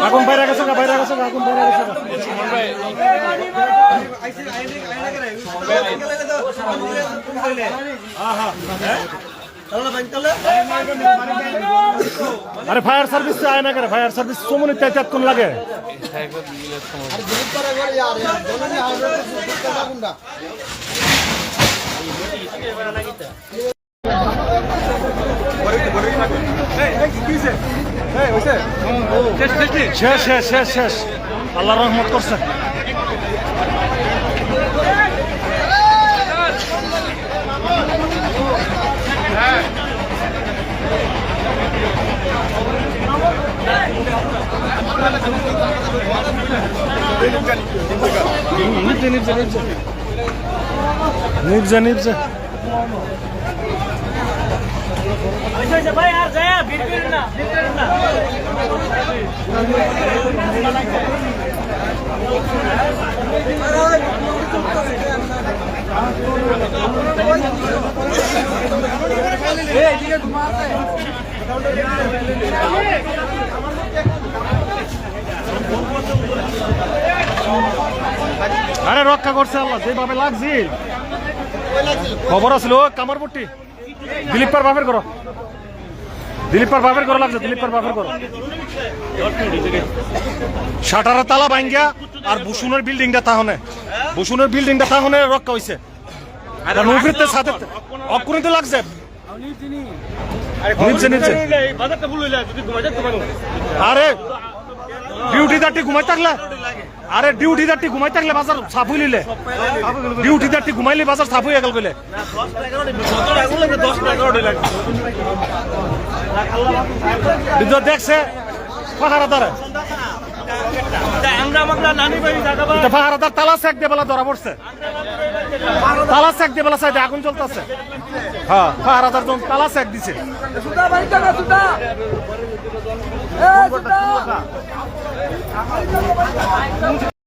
আগুন বাইরে গেছে আগুন বাইরে গেছে अरे फायर सर्विस से आए ना करे फायर सर्विस सोमन त्याच्यात कोण लागे শেষ আল্লাহ রহমত করছে নিবজে ভাই আর যায় ভিড় না আরে রক্ষা করছে আল্লাহ যেভাবে লাগছে খবর আছিল কামারপট্টি দিলীপ পার বাপের করো লাগছে দিলীপ পার বাপের করো শাটারের তালা ভাঙ্গিয়া আর বসুনের বিল্ডিংটা তাহনে রক্ষা হয়েছে সাথে অকুনিতে লাগছে আরে ডিউটিদারটি ঘুমাই থাকলে বাজার সাফ হইলে ডিউটিদারটি ঘুমাইলে বাজার সাফ হয়ে গেল বলে দেখছে পাহারাদার তালা চেক দিয়ে বেলা ধরা পড়ছে তালা চেক দিয়ে বেলা সাইডে আগুন চলতেছে হ্যাঁ পাহারাদার তালা চেক দিছে